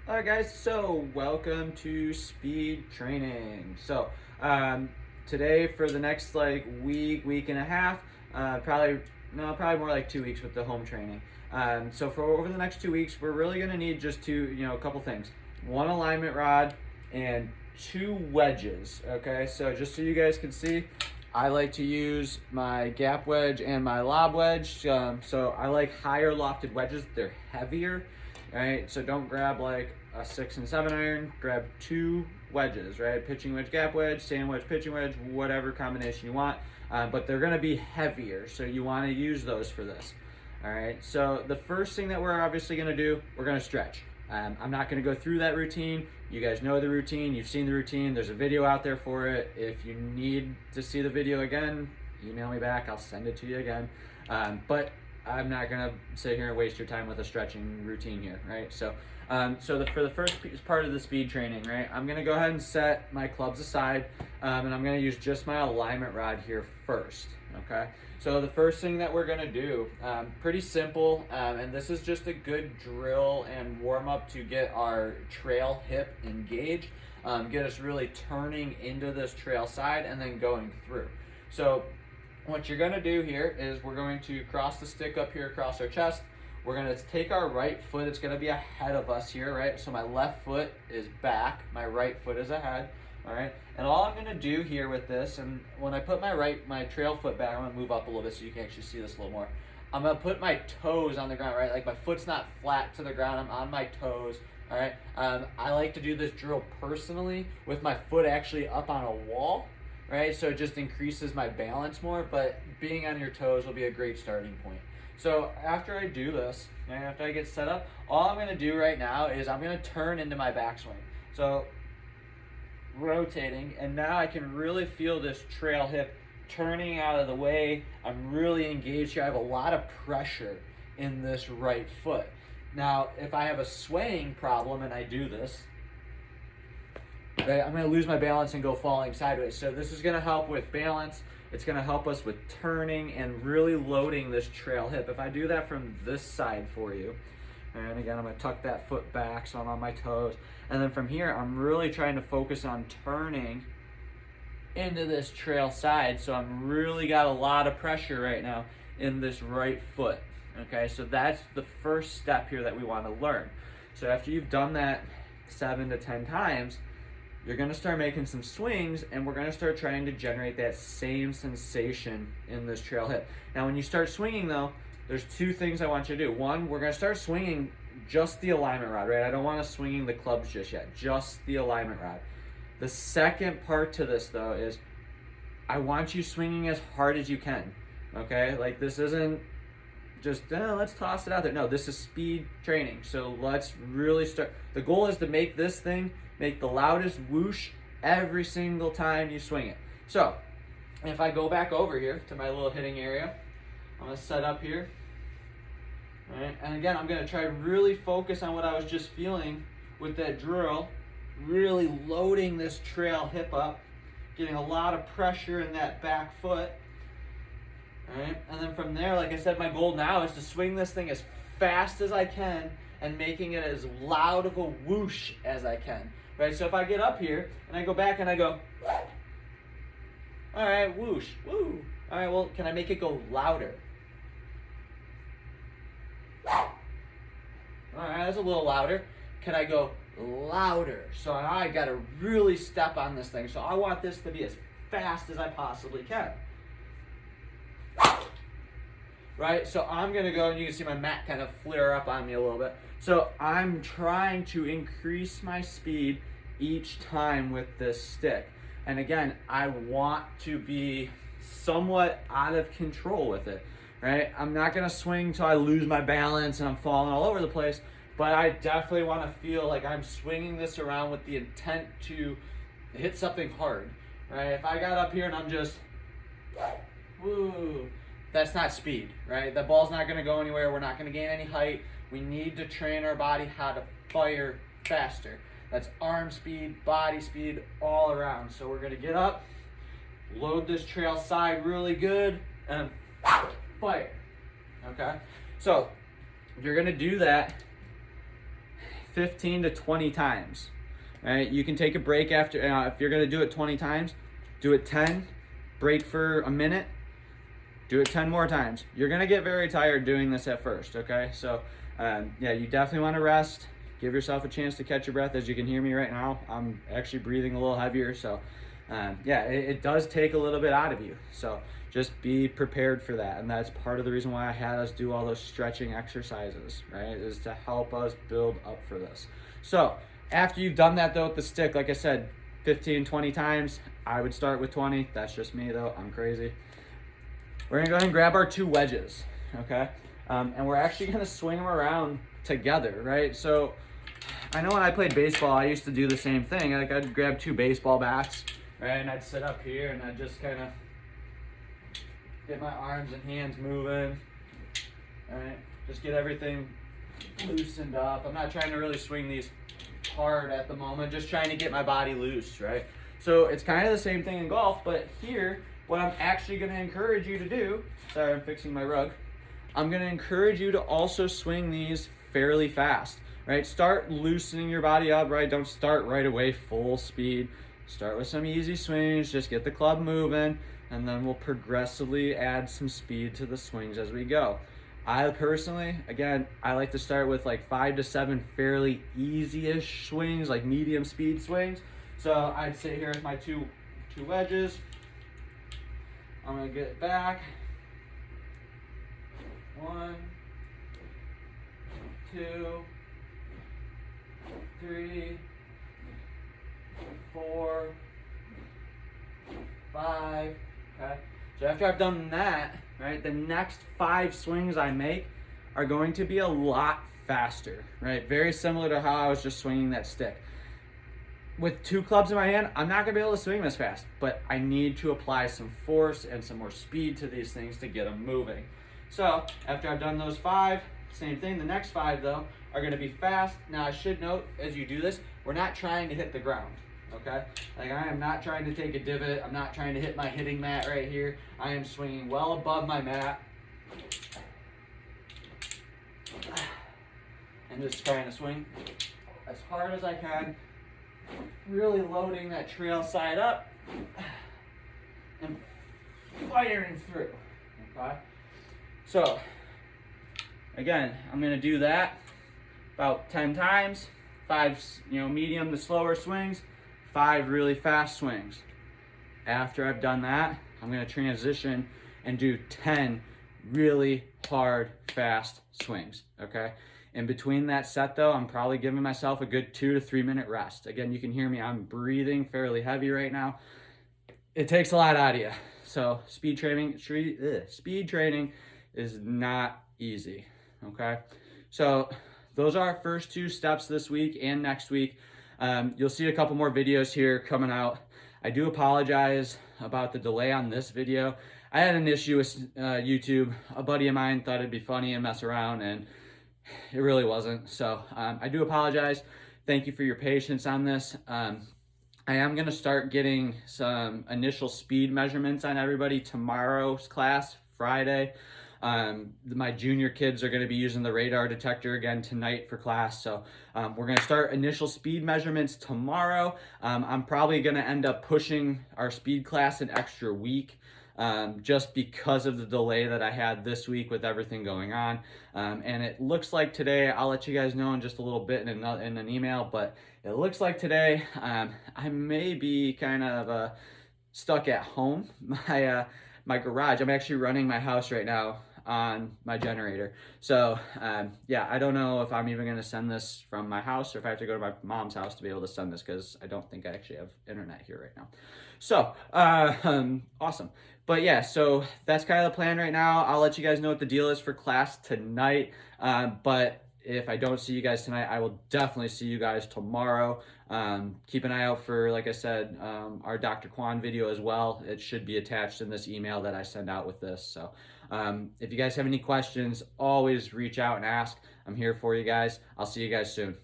All right, guys. So, welcome to speed training. Today for the next week and a half, probably more like 2 weeks with the home training. So for over the next 2 weeks, we're really gonna need just a couple things: one alignment rod and two wedges. Okay, so just so you guys can see, I like to use my gap wedge and my lob wedge. So I like higher lofted wedges; they're heavier. Right, so don't grab like a 6 and 7 iron. Grab two wedges, right? Pitching wedge, gap wedge, sand wedge, pitching wedge, whatever combination you want. But they're going to be heavier, so you want to use those for this. All right. So the first thing that we're obviously going to do, we're going to stretch. I'm not going to go through that routine. You guys know the routine. You've seen the routine. There's a video out there for it. If you need to see the video again, email me back. I'll send it to you again. But I'm not gonna sit here and waste your time with a stretching routine here, right? For the first part of the speed training, right, I'm gonna go ahead and set my clubs aside, and I'm gonna use just my alignment rod here first, okay? So the first thing that we're gonna do, pretty simple, and this is just a good drill and warm up to get our trail hip engaged, get us really turning into this trail side and then going through. So what you're going to do here is we're going to cross the stick up here across our chest. We're going to take our right foot. It's going to be ahead of us here, right? So my left foot is back. My right foot is ahead, all right? And all I'm going to do here with this, and when I put my trail foot back, I'm going to move up a little bit so you can actually see this a little more. I'm going to put my toes on the ground, right? Like my foot's not flat to the ground. I'm on my toes, all right? I like to do this drill personally with my foot actually up on a wall, right? So it just increases my balance more, but being on your toes will be a great starting point. So after I do this, and after I get set up, all I'm gonna do right now is I'm gonna turn into my backswing. So rotating, and now I can really feel this trail hip turning out of the way. I'm really engaged here. I have a lot of pressure in this right foot. Now, if I have a swaying problem and I do this, right, I'm going to lose my balance and go falling sideways. So this is going to help with balance. It's going to help us with turning and really loading this trail hip. If I do that from this side for you, and again, I'm going to tuck that foot back so I'm on my toes. And then from here, I'm really trying to focus on turning into this trail side. So I'm really got a lot of pressure right now in this right foot. Okay, so that's the first step here that we want to learn. So after you've done that 7 to 10 times, you're going to start making some swings, and we're going to start trying to generate that same sensation in this trail hip. Now, when you start swinging, though, there's two things I want you to do. One, we're going to start swinging just the alignment rod, right? I don't want us swinging the clubs just yet, just the alignment rod. The second part to this, though, is I want you swinging as hard as you can, okay? Like, this isn't just, let's toss it out there. No, this is speed training, so let's really start. The goal is to make this thing make the loudest whoosh every single time you swing it. So, if I go back over here to my little hitting area, I'm going to set up here. All right, and again, I'm going to try really focus on what I was just feeling with that drill, really loading this trail hip up, getting a lot of pressure in that back foot. All right, and then from there, like I said, my goal now is to swing this thing as fast as I can and making it as loud of a whoosh as I can. Right, so if I get up here and I go back and I go, all right, whoosh, woo. All right, well, can I make it go louder? All right, that's a little louder. Can I go louder? So I got to really step on this thing. So I want this to be as fast as I possibly can. Right, so I'm going to go, and you can see my mat kind of flare up on me a little bit. So I'm trying to increase my speed each time with this stick. And again, I want to be somewhat out of control with it, right? I'm not going to swing till I lose my balance and I'm falling all over the place, but I definitely want to feel like I'm swinging this around with the intent to hit something hard, right? If I got up here and I'm just, woo, that's not speed, right? The ball's not going to go anywhere. We're not going to gain any height. We need to train our body how to fire faster. That's arm speed, body speed, all around. So we're going to get up, load this trail side really good, and fire. Okay? So you're going to do that 15 to 20 times. Right? You can take a break after, if you're gonna do it 20 times, do it 10, break for a minute, do it 10 more times. You're gonna get very tired doing this at first, okay? So yeah, you definitely wanna rest. Give yourself a chance to catch your breath. As you can hear me right now, I'm actually breathing a little heavier. So yeah, it does take a little bit out of you. So just be prepared for that. And that's part of the reason why I had us do all those stretching exercises, right? Is to help us build up for this. So after you've done that though with the stick, like I said, 15, 20 times, I would start with 20. That's just me though, I'm crazy. We're gonna go ahead and grab our 2 wedges, okay? And we're actually gonna swing them around together, right? So I know when I played baseball, I used to do the same thing. Like I'd grab 2 baseball bats, right? And I'd sit up here and I'd just kind of get my arms and hands moving, right? Just get everything loosened up. I'm not trying to really swing these hard at the moment, just trying to get my body loose, right? So it's kind of the same thing in golf, but here, what I'm actually gonna encourage you to do, sorry, I'm fixing my rug. I'm gonna encourage you to also swing these fairly fast, right? Start loosening your body up, right? Don't start right away full speed. Start with some easy swings, just get the club moving, and then we'll progressively add some speed to the swings as we go. I personally, again, I like to start with like 5 to 7 fairly easy-ish swings, like medium speed swings. So I'd sit here with my two wedges. I'm gonna get it back. 1, 2, 3, 4, 5. Okay. So after I've done that, right, the next 5 swings I make are going to be a lot faster, right? Very similar to how I was just swinging that stick. With 2 clubs in my hand, I'm not gonna be able to swing this fast, but I need to apply some force and some more speed to these things to get them moving. So after I've done those 5, same thing. The next 5 though are gonna be fast. Now I should note as you do this, we're not trying to hit the ground, okay? Like I am not trying to take a divot. I'm not trying to hit my hitting mat right here. I am swinging well above my mat. And just trying to swing as hard as I can. Really loading that trail side up and firing through, okay? So, again, I'm gonna do that about 10 times, 5, medium to slower swings, 5 really fast swings. After I've done that, I'm gonna transition and do 10 really hard, fast swings, okay? In between that set though, I'm probably giving myself a good 2 to 3 minute rest. Again, you can hear me, I'm breathing fairly heavy right now. It takes a lot out of you. So speed training is not easy, okay? So those are our first 2 steps this week and next week. You'll see a couple more videos here coming out. I do apologize about the delay on this video. I had an issue with YouTube. A buddy of mine thought it'd be funny and mess around, and it really wasn't. So I do apologize. Thank you for your patience on this. I am gonna start getting some initial speed measurements on everybody tomorrow's class, Friday. My junior kids are gonna be using the radar detector again tonight for class. So we're gonna start initial speed measurements tomorrow. I'm probably gonna end up pushing our speed class an extra week. Just because of the delay that I had this week with everything going on. And it looks like today, I'll let you guys know in just a little bit in an email, but it looks like today I may be kind of stuck at home. My garage, I'm actually running my house right now on my generator. So yeah, I don't know if I'm even gonna send this from my house or if I have to go to my mom's house to be able to send this, because I don't think I actually have internet here right now. So awesome. But yeah, so that's kind of the plan right now. I'll let you guys know what the deal is for class tonight. But if I don't see you guys tonight, I will definitely see you guys tomorrow. Keep an eye out for, like I said, our Dr. Kwan video as well. It should be attached in this email that I send out with this. So if you guys have any questions, always reach out and ask. I'm here for you guys. I'll see you guys soon.